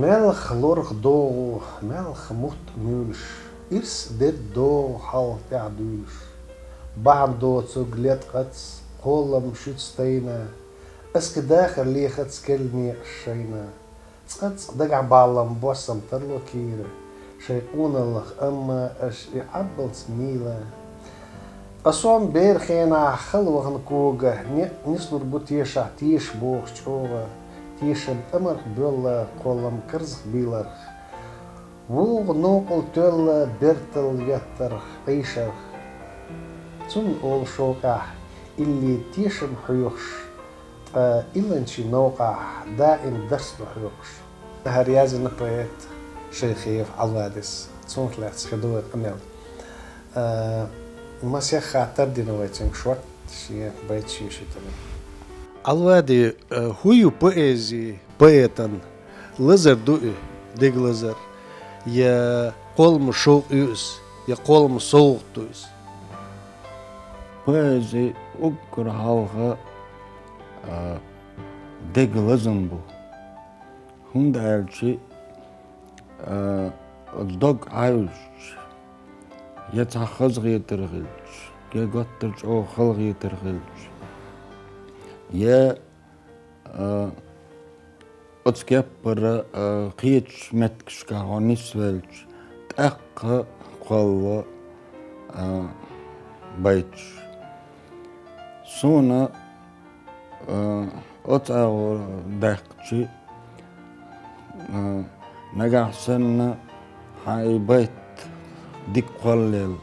Melch lorg do, melch mut mulch, irs dit do hal ta'dulch. بعد do zug let qats, قولم شتستينا، اسك داخل لي خدس كلمي الشينا. تقدس دقع بالم بوسم ترلو كيرة، شيقون الله أما اش يعبل سميلة. أصوم بير خينا خلوغن كوغا، نسنور بوتيشا تيش بوغ شوغا. تيشم أمر بيلا قولم كرزخ بيلر ووغ نوقل تيلا بيرتل يتر قيشر تون أول شوقع اللي تيشم حيوش إلا انشي نوقع دائم درس حيوش هريازي نبريت شيخيف عوادس تون ثلاث سخدوة أميل ما سيخا تردي نويتين شوات شيخ بيت شي تمام Alvadi huyu poezi poetan lızır du'u deg lızır ya kolmu şoğuk üs ya kolmu soğuk düz. Poezi ukkur halka deg lızın bu. Hunda elçi dog ayuş ya tahız gıtırgılç ya göttürç o hıl gıtırgılç. يا أتكبر قيتش متكش كهونيس فيلش تأق قوة بيتش سونا أتأغر داقتشي نجح سنة هاي بيت ديك قلل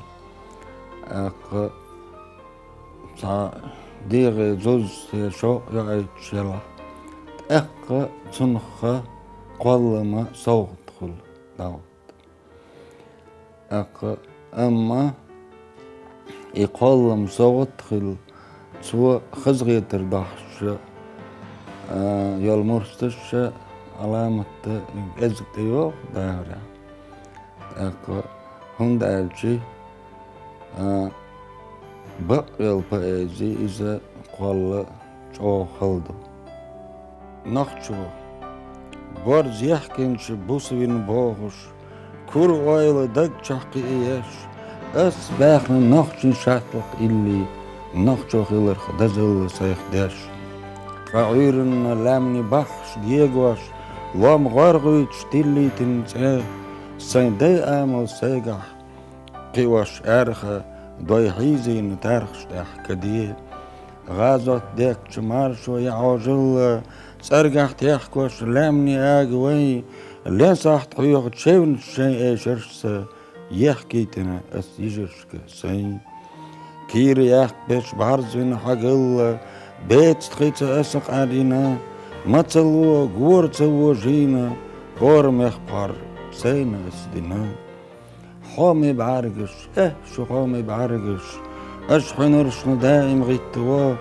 أق ديغ زوز شو يعيش يلا أق تنخ قلما صوت خل داوت أق أما يقلم صوت خل سوى خزغي تردحش يالمرستش علامة إزك تيوغ دايرة أق هند ألشي بقيل بأزي إذا قال شو خلده نخشو برز يحكينش بوسوين بوغش كور ويل دق شحقي إيش أس باخنا نخشن شاتلق إلي نخشو خيلر خدزل سيخ داش قعيرنا لامني بخش ديگوش لام غرغيتش تلي تنساه سين دي آمل سيقح قيوش أرخه دوي حيزي نتارخش تحكديه غازوت ديك شمار شوية عاجل سرقح تحكوش لامني آقوي اللي صح تحيوغ تشيون الشيء شرس يحكيتنا اس يجرشك سي كيري يحك بيش بارزوين حقل بيت تخيط اسق علينا متلو قور تسوو جينا قورم يخبار سينا اسدنا حامي بعرقش شو حامي بعرقش اشحن رشنا دائم غيتوا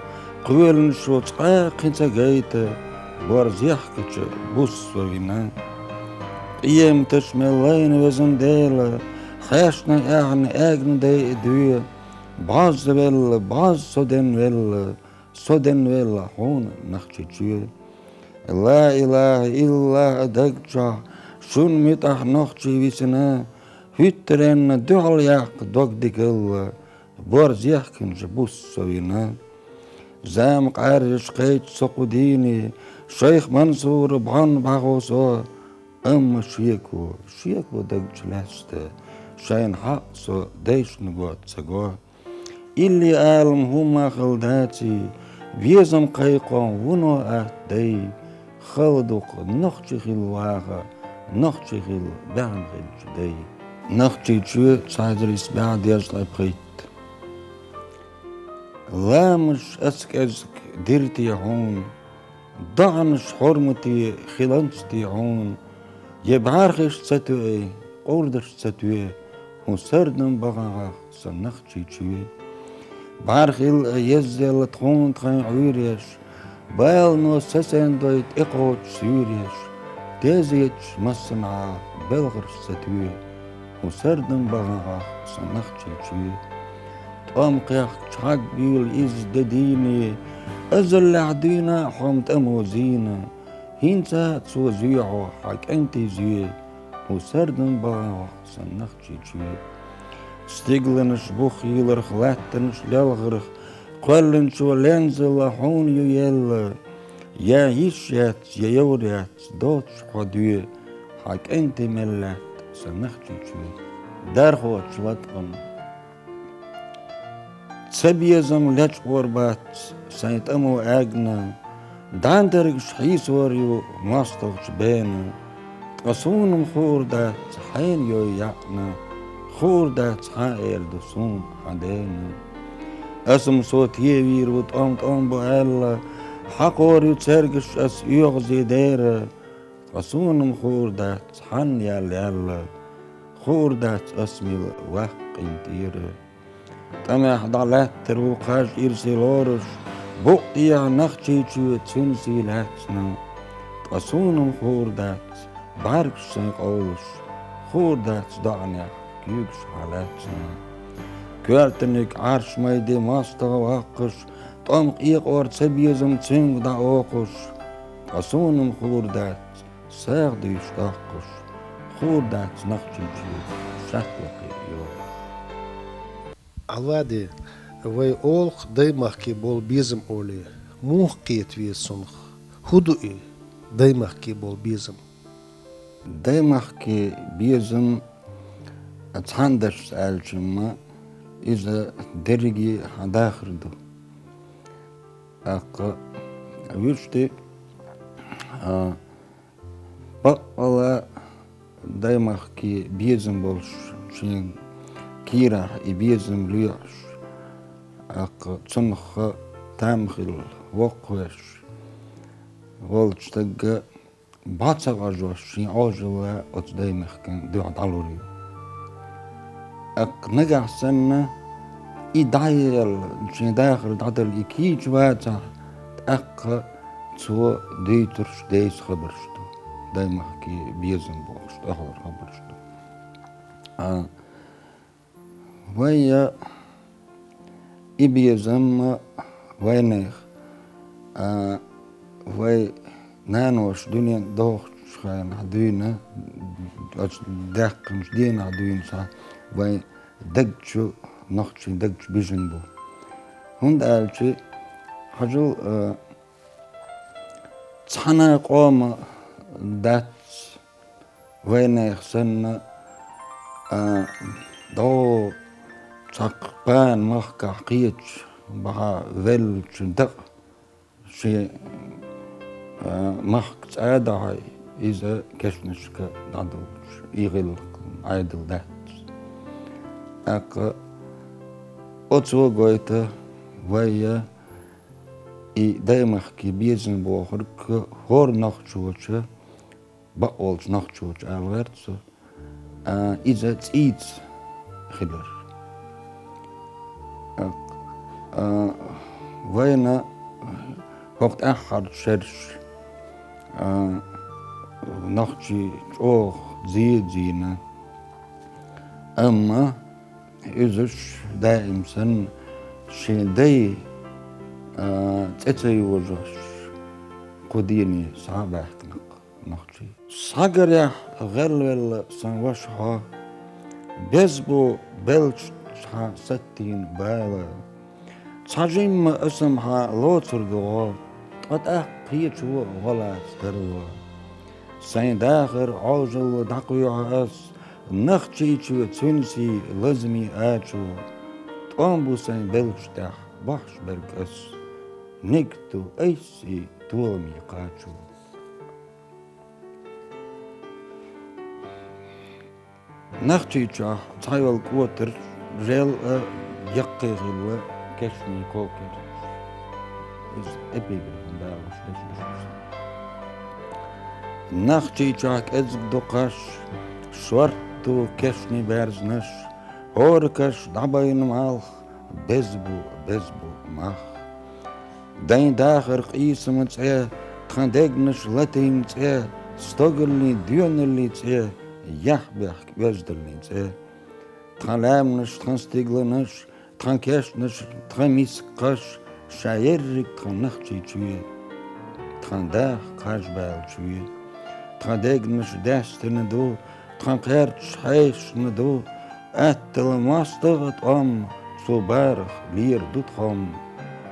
قويل شو تقاق انت جايته بارز يحكتش بص وينا قيام تشمل لين وزن ديلا خاشنا يعني اجن داي دوية بعض بل بعض صدن ولا حون نخشي جوية لا إله إلا دقجع شون متح نخشي بسنا هترن دعل يحق دوك دقل بارز يحكن جبوس وينا زامق عرش قيت سقوديني شيخ منصور بحن بغوصو أما شيكو دقج لاسته شاين حقصو ديش نقوت سقوه اللي عالم هما خلداتي بيزم قيقون ونو أهدي خلدوق نخشي خلواغا نخشي خل بعن خل جدي نخشي جو صادريس بعد يجلب قيت لا مش أسك ديرتي هون ضعنش حرمتي خلانشتي هون يبعرخش ستوي قوردش ستوي هو سردن بغاغ سنخشي جوي بعرخل يزل تخون تخين عوريش بايل نو سسن دويت اقوت سوريش دازيتش مصنع بلغر ستوي وسردن بغاغ صنخشي تشوي تقام قياق تشاق بيول إز دديني أزل عدينا حمت أموزينا هينسا تسو زيعو حاك أنتي زي وسردن بغاغ صنخشي تشوي ستيغلنش بوخيلر خلاتنش لالغرخ قلنش ولنزل حون يلا يا يشيات يا يوريات دوتش قدوي حاك أنتي ملات صنخشي تشوي دارخو تشلاتقن تسبيزم لاتش قربات سايت أمو أغنى داندرقش حيس وريو ماستغش بينا قصون مخور دات حين يو يعنا خور دات حائل دسون حدينا اسم صوت يوير وطقمت بو ألا حقور يتسرقش أس يغزي ديرا قصون مخور دات حن يالا خور دات اسمي وحق انتيرا تمح ضلات تروقاش إرسلورش بقطيع نخشي تشو تسنسي لاتنا قصون مخور دات باركش سنقولش خور دات دعنيا كيوكش حالاتنا كوارتنك عرش ميدي ماستا واقش طمق إيقور تسبيزم تسنق دا اوقش قصون مخور دات ساق ديش داقش خور دات نخشي تشو شاكلقي يو Alvadi, vai olq daimahki bol bizim oli, muhqiyet vi sunq, hudui daimahki bol bizim. دايماخكي بيزم اتحندش سألشما إذا درجي داخردو أقا ويشتي بقلا دايماخكي بيزم بولش شين كيرا بيزم ليعش أقا تنخ تامخل وقوش والش تقا بعض غجوش شين عاجلة أتدايمخ كان دو عدالوري أق نجح سنة إدايل شين داخل دادل إكي جواتا أق تو ديترش ديس خبرشتو دايمخ كي بيزن بوشت أخر خبرشتو ويا إبيزم وينيخ وي نانوش دنيا دوخ شخان عدوينة داقمش دين عدوين صح وي دقشو نخشي دقش بيجنبو هند قالشي حجو تصحنا قوم دات وينيخ سنة دو تقبان مخكا حقيتش بها فيلش دق شي مخك تعادع إذا كشنشك دادوش إيغل عيدل دات أك أتسو قويتا ويا إي دايمخكي بيزن بوخرك هور نخشوش بقولش نخشوش ألغرتسو إذا تيت خبر وينا وقت آخر شرش نخشي أوخ زينا أما إذاش دائم سن شي داي تأتي وجهش قديني صعبة نخشي صقر غلول سنوشها بيزبو بلش ستين بالا تجيم اسمها لوتر دوا قد أحقيتشو غلا ستروا سين داخر عاجل دقيا أس نخشيتشو تنسي لازمي آتشو تقامبو سين بلشتاح بحش برقس نكتو أيسي تومي قاتشو نخشيتشو تايوال كوتر ريل يقي غلو كشني كوكر أبي نخشي جاك أزق دقاش شورتو كشني بارزنش هوركش دعبين مالخ بزبو ماخ دين داخر قيس متسعي تخندقنش لاتين تسعي stoggerli, dünnerli, jachbech, wezderli, Tralemnisch, transtiglenisch, trankeschnisch, tramiskasch, shayerik, tranachchi tjue, trandach, kashbel tjue, tradegnisch, destine do, trankertsch, heischne do, ettel mastavat so berg, lier doet ham,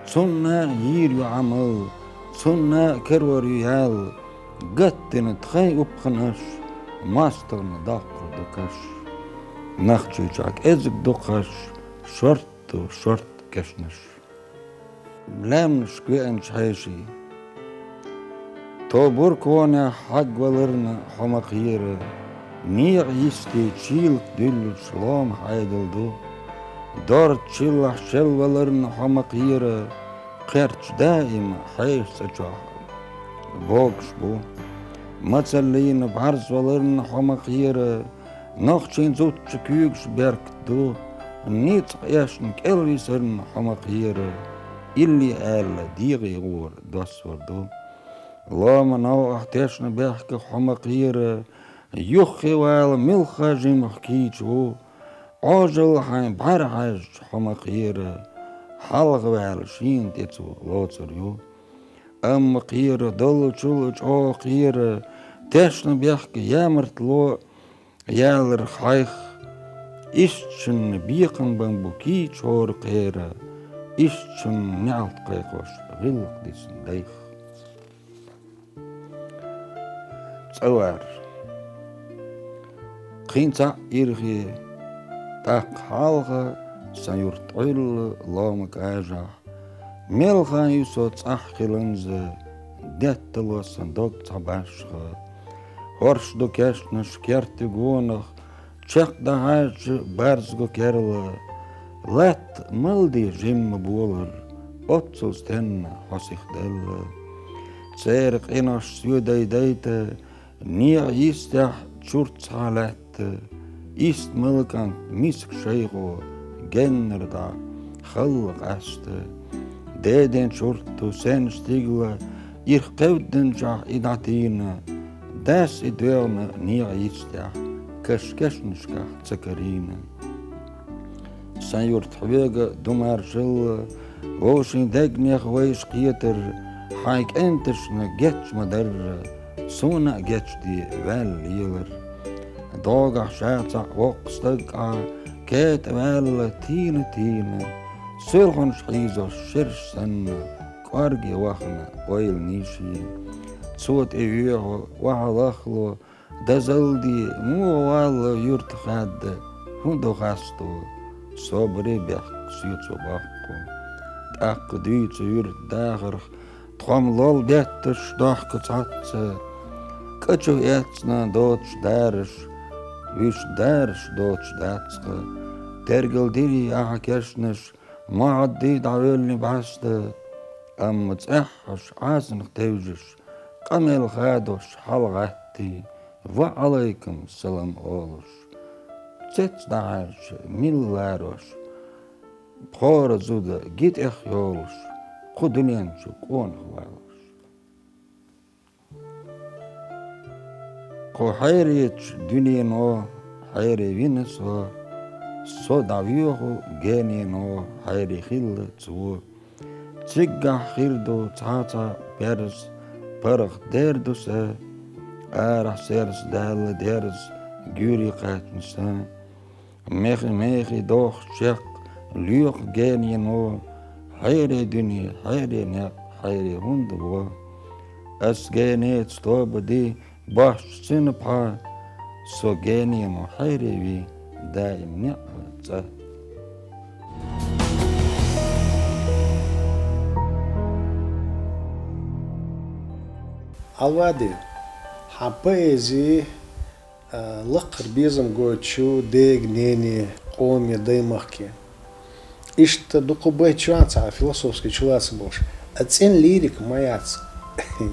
zonna hier je amal, zonna kerwar je hel, gut in het gij opgenas, master ne dakkel de kas. Nachtjujak ezek dokash, short keshnish. Lemnish kweens heishi. To burkwane hagwalerna hamakire. Nier yisti chilk dul shlom heideldo. Dort chillach shelwalerna hamakire. Kerch daim heish achah. Bogsbo. Matzalina barzwalerna hamakire. Nog geen zoetje kuuksberg do, niet eerst kelvisern hamakire, illi elle dieri oor, das wordt do. Lama nou achtesne bergke hamakire, juche wel milcha jimach kiets wo, ojel hein barhaj hamakire, halge wel schien dit zo lozer jo. Amakire dolle chulch oogire, tesne bergke jammert lo, Jäler haich, istchen bieken bambuki chor kera, istchen njalt kekos, willig disen deich. Zauar. Kinta irgi, tak halge, sayurt oil, lome kaja, melga yusot achgelenze, dettelos en dok tabasche, Horsch do kerstnes kerte gonach, check da haartje barsgo kerle, let maldi jimme boler, otsels ten hasich delle. Zerk inas sudai deite, nia istach tschurts halette, ist melkant misk sheigo, genner da, challig aste. Den tschurtu sen stigla, ich keuden jach idatine, Das iderne nia istach, keskesnska tsakarina. Sanjurt hwege dumar shil, woshin degnech weis kieter, haik entersne getsch mader, sona getsch die wel lieler. Dogach schaatsa wokstug a, ket wel tine, sulgon schizos shirsen, kwargi wachne, oil nishi. Zot euro, wahalachlo, dazaldi, muwal yurt hadde, hundogasto, sobribek, suitsobakko. Tak duitse yurt dager, trom lol better stachke tatse, kacho etsna dots darish, wish darish dots datske, tergel diri aha kersnish, maaddi dawelni baste, amets ehas azen teujish, Kamel gados halgatti, wa alaikum salam olos. Zets daars millaros, pora zuda git echjolos, kudunenchu konhwalos. Ko hayrich dunino, hayri vineso, so daviyoho genino, hayri khille tsuo, tsigga khirdo tata pers, Parach derdus arach sers dal ders guri qatnsa mechi doch chek luch genino hayre duni hayre ne hayre hundbo as genet stobdi bash sinpa so genino hayre vi daim ne tsa Alvadi, ha poezii lăqăr bizem gochu deg neni qomi daimaqki. Ishta duqu bai chuaca filosofski chuaca bosh. Atsin lirik mayac.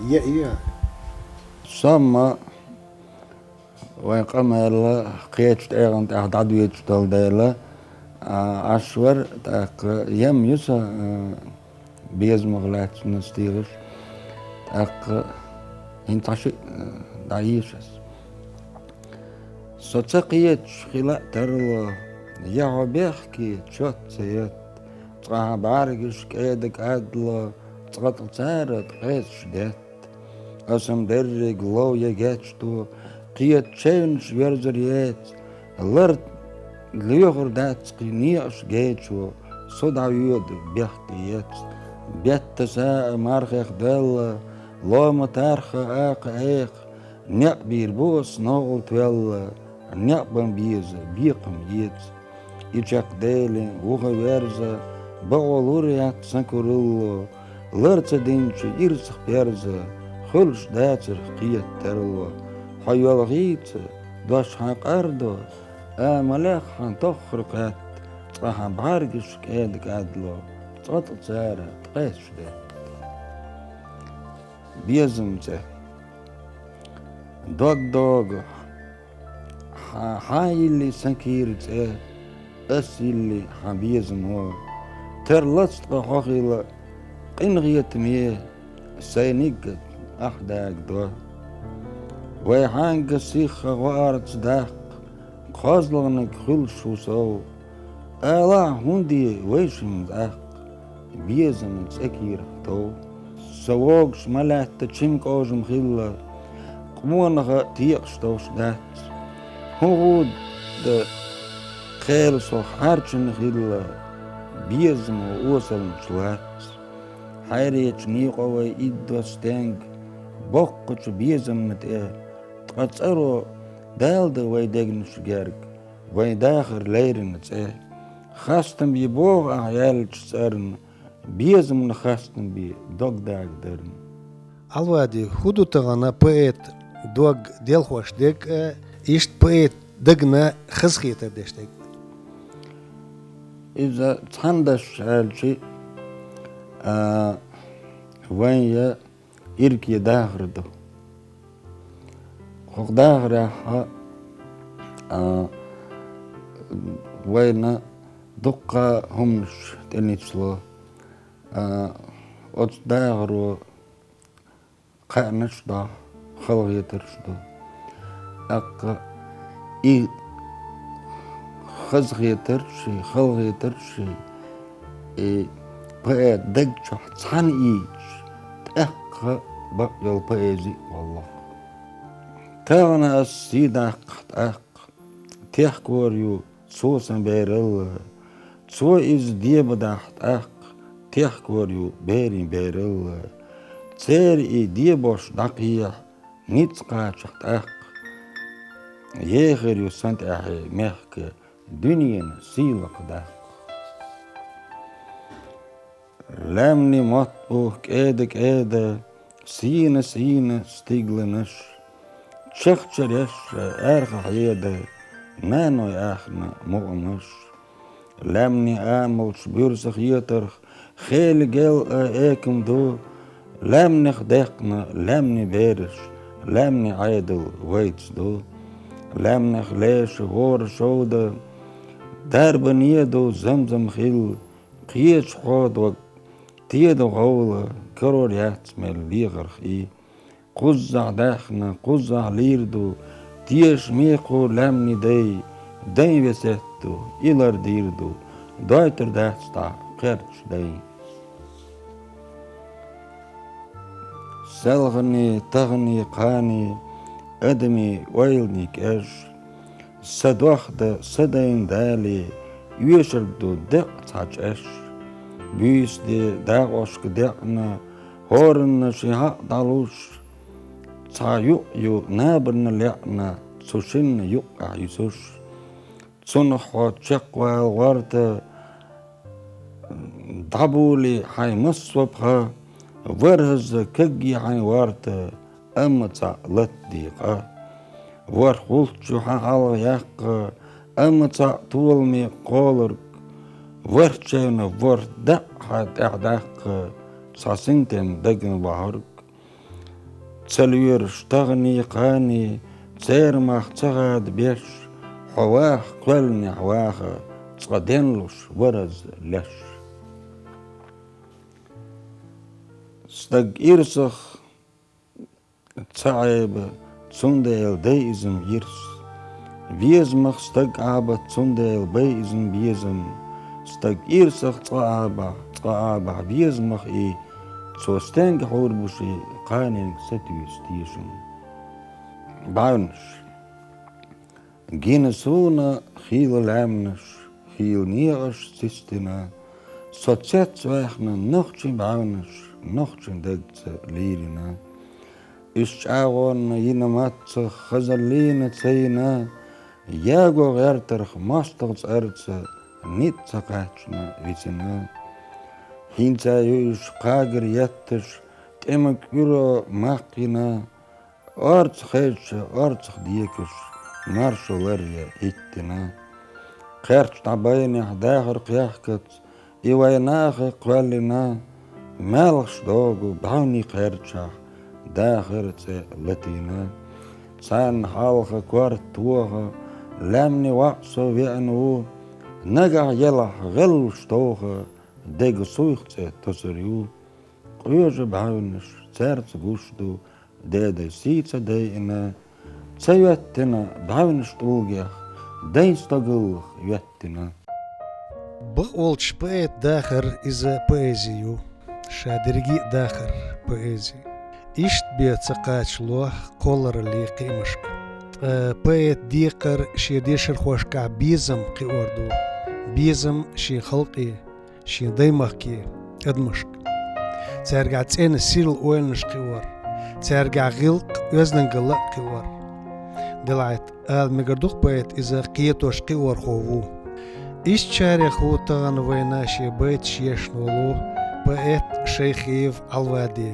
Ya. Sama وقمل قيت ايغنت اعدادويت دالدالا اشور تاق يم يسا بيز مغلات نستيرش تاق انتاشي دعيشس سوتسقيت خلاء ترلو يا بيحكي تشوت سيت تقع بارجش كيدك عدلو تقطع سارت قيس شدت أسم درج لو يجاتشتو قيت تشينش بيرزريات اللرد ليغر دات قينيش جيتشو صدع يود بيحكيات بيت ساء مارخ دل لو متارخ آق ايق نيق بيربوس نوغل تويل نيق بمبيز بيقم يت يجاك ديلي وغا ويرزا بغولوريات سنكورلو لرت دينش يرسخ بيرزا خلش داتر قيت ترلو حيوال غيت دوش حق أردو ملاخ حان تخرقات تقاها بارجش كيدك عدلو تقطع سارة تقيس ده بيزم زه دوغ هاي اللي سنكير زه أس اللي حبيزم هو ترلست قحوخيلا قنغيت ميه سينيقت أحداك دو ويحانك سيخة وارت داق قازلغنك خلشو سو آلا هندي ويشم داق بيزم تسكير تو سواقش ملات تشمك اوجم خيلا قمونغا تيقش توش دات هو د خيل صح هارچن خيلا بيزم ووصل مشلات حيريت نيقوي إدو ستنج بوقش بيزم متئه تقصرو دالد ويدقنش جارك ويداخر ليرن تئه خاستم بيبوغ أعيال تسارن بيزم نخاستم بي دوغ داك درن Alvadi hudu tağana poet dog delhoş dek işt poet degna xızgıta deştek. إذا تحندش هالشي وين إركي داخر دو خوك داخر ها وين دقة همش تاني تسلو أت داخر قانش دا خلغي ترشدو أق إي خزغي ترشي إي بقى دقشح تحن إيش تأق بقى البايزي والله تاغنا السيدة تأق تيحكوريو سوسن بيرل سو إز ديبداح تأق تيحكوريو بيرل تسير إي ديبوش دقيح نيتسقاشح تأق يخير يسنت أحي ميحك دنيا سيلق داق لامني مطبوخ كيدا سينا ستيغلنش تشخشريش أرخ حيدا نانو ياخنا مغمش لامني آملش بيرسخ يترخ خيل جيل ايكم دو لامني خدقنا لامني بيرش لامني عيدل ويتس دو لامني خليش غور شودا دارب نيدو زمزم خيل قيش حوض تيدو غولة كرور ياتمل ليغرخ إي قزع داخنا قزع ليردو تيش ميقو لامني داي بسيتو إلر ديردو دايتر داستع قرش داي سلغني تغني قاني أدمي ويلني كاش سدوخد سدين دالي يشربدو دق تاج بيس دي داغوش كدقنا هورن شيها دالوش تا يو نابرن لعنا تسوشن يقع يسوش تسنخو تشقوا ورد دابولي حي مصوبها ورهز كجي حي ورد أمتا لديقة ورخولت شوحا على يق أمتا طولمي قولرك ورشينا ورد حد أعداق ساسنتين دقن بحرك تسلوير اشتغني قاني تسير ماخ تغاد بيش حواخ قلني حواخ تقدنلوش ورز لش ستق إرسخ تصعب zundel deisem irs. Wiesmach stag aber zundel beisem wiesem. Stag irsach aba wiesmach zo steng horbushi qaning setus tiesum. Baunish. Genesuna heel lamnish, heel nierish sistina. Societ zwechna nochtje baunish, nochtje degtse lirina. Ist agon jina matze khazalina tsayna. Jago gerterch masterts erze, nit zakachna vicina. Hinza juish qager jettish, temek uro machina. Arts khetsche, arts diekish, marsholerja ittina. Kerch tabayni dager qyahkat, iwaynage qwalina. Melch dogu bauni kerchach, dager tse latina. San halge kwart tuoge, lamni waqso wi'nu. Naga yelach gil stoge, dege suichtse toseriu. Qyuge baunish, zerts gushtu, de sietsa deina. Tsayuettina, baunish tugiach, deinstagul yuettina. Бăолч поэт дахăр изă поэзию, шадырги дахăр поэзии. Ишт беца qaчлох колор ли qimышk. Поэт дикър ши дешер خوشка бизм qi-ordu. Бизм ши xalqi, ши daymaqki admышk. Tsarga tsene sil oelnish qi-or. Tsarga gilq öznengılı qi-or. Dilayt al megarduk poet iză qiyetosh qi-or xovu. Исчаре хутаган война ши бейт шешнолу поэт Шейхиев Алвади.